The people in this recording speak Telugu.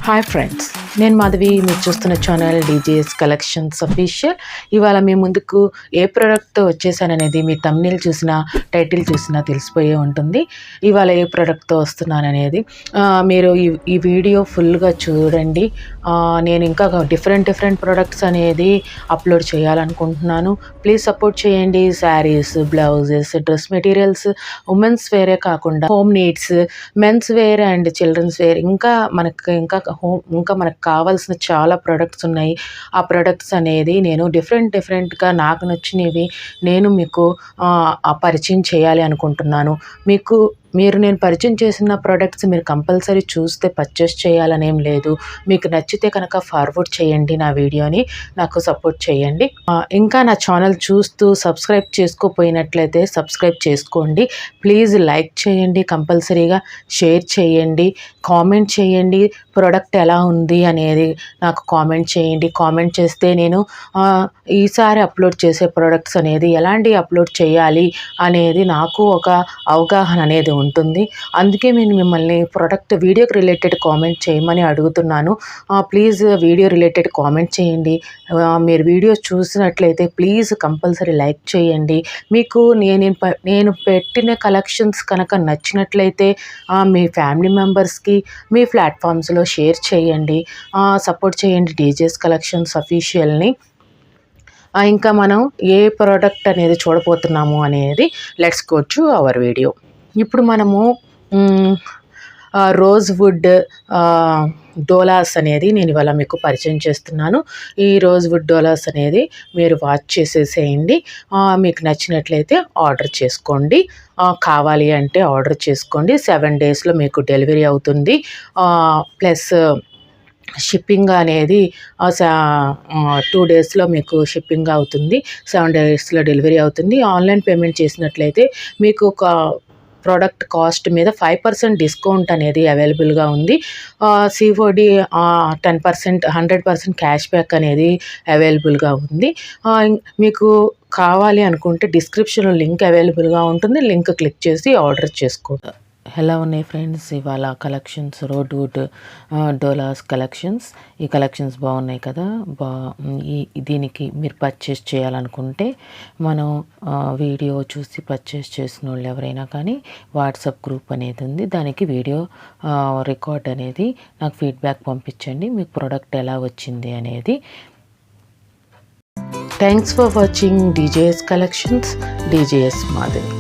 హాయ్ ఫ్రెండ్స్, నేను మాధవి. మీరు చూస్తున్న ఛానల్ డీజేఎస్ కలెక్షన్స్ అఫీషియల్. ఇవాళ మీ ముందుకు ఏ ప్రోడక్ట్తో వచ్చేసాననేది మీ థంబ్నెయిల్ చూసినా టైటిల్ చూసినా తెలిసిపోయే ఉంటుంది. ఇవాళ ఏ ప్రోడక్ట్తో వస్తున్నాననేది మీరు ఈ వీడియో ఫుల్గా చూడండి. నేను ఇంకా డిఫరెంట్ ప్రోడక్ట్స్ అనేది అప్లోడ్ చేయాలనుకుంటున్నాను. ప్లీజ్ సపోర్ట్ చేయండి. Sarees, blouses, dress materials, women's వేరే కాకుండా home needs, men's wear and children's wear, ఇంకా మనకు కావాల్సిన చాలా ప్రోడక్ట్స్ ఉన్నాయి. ఆ ప్రోడక్ట్స్ అనేది నేను డిఫరెంట్గా నాకు నచ్చినవి నేను మీకు పరిచయం చేయాలి అనుకుంటున్నాను. మీరు నేను పరిచయం చేసిన ప్రోడక్ట్స్ మీరు కంపల్సరీ చూస్తే పర్చేస్ చేయాలనేం లేదు. మీకు నచ్చితే కనుక ఫార్వర్డ్ చేయండి నా వీడియోని, నాకు సపోర్ట్ చేయండి. ఇంకా నా ఛానల్ చూస్తూ సబ్స్క్రైబ్ చేసుకోపోయినట్లయితే సబ్స్క్రైబ్ చేసుకోండి. ప్లీజ్ లైక్ చేయండి, కంపల్సరీగా షేర్ చేయండి, కామెంట్ చేయండి. ప్రోడక్ట్ ఎలా ఉంది అనేది నాకు కామెంట్ చేయండి. కామెంట్ చేస్తే నేను ఈసారి అప్లోడ్ చేసే ప్రోడక్ట్స్ అనేది ఎలాంటి అప్లోడ్ చేయాలి అనేది నాకు ఒక అవగాహన అనేది ఉంటుంది. అందుకే నేను మిమ్మల్ని వీడియోకి రిలేటెడ్ కామెంట్ చేయమని అడుగుతున్నాను. ప్లీజ్ వీడియో రిలేటెడ్ కామెంట్ చేయండి. మీరు వీడియో చూసినట్లయితే ప్లీజ్ కంపల్సరీ లైక్ చేయండి. మీకు నేను పెట్టిన కలెక్షన్స్ కనుక నచ్చినట్లయితే మీ ఫ్యామిలీ మెంబర్స్కి మీ ప్లాట్ఫామ్స్లో షేర్ చేయండి. సపోర్ట్ చేయండి డీజేస్ కలెక్షన్స్ అఫీషియల్ని. ఇంకా మనం ఏ ప్రోడక్ట్ అనేది చూడబోతున్నాము అనేది let's go to our video. ఇప్పుడు మనము రోజ్వుడ్ డోలాస్ అనేది నేను ఇవాళ మీకు పరిచయం చేస్తున్నాను. ఈ రోజ్వుడ్ డోలాస్ అనేది మీరు వాచ్ చేసేసేయండి. మీకు నచ్చినట్లయితే ఆర్డర్ చేసుకోండి. కావాలి అంటే ఆర్డర్ చేసుకోండి. 7 డేస్లో మీకు డెలివరీ అవుతుంది. ప్లస్ షిప్పింగ్ అనేది 2 డేస్లో మీకు షిప్పింగ్ అవుతుంది. 7 డేస్లో డెలివరీ అవుతుంది. ఆన్లైన్ పేమెంట్ చేసినట్లయితే మీకు ఒక ప్రోడక్ట్ కాస్ట్ మీద 5% డిస్కౌంట్ అనేది అవైలబుల్గా ఉంది. సిఓడి 10%, 100% క్యాష్ బ్యాక్ అనేది అవైలబుల్గా ఉంది. మీకు కావాలి అనుకుంటే డిస్క్రిప్షన్లో లింక్ అవైలబుల్గా ఉంటుంది. లింక్ క్లిక్ చేసి ఆర్డర్ చేసుకోండి. ఎలా ఉన్నాయి ఫ్రెండ్స్ ఇవాళ కలెక్షన్స్? రోడ్వుడ్ డోలాస్ కలెక్షన్స్. ఈ కలెక్షన్స్ బాగున్నాయి కదా. దీనికి మీరు పర్చేస్ చేయాలనుకుంటే మనం వీడియో చూసి పర్చేస్ చేసిన వాళ్ళు ఎవరైనా కానీ వాట్సాప్ గ్రూప్ అనేది ఉంది. దానికి వీడియో రికార్డ్ అనేది నాకు ఫీడ్బ్యాక్ పంపించండి, మీకు ప్రోడక్ట్ ఎలా వచ్చింది అనేది. Thanks for watching DJS collections. DJS Madhavi.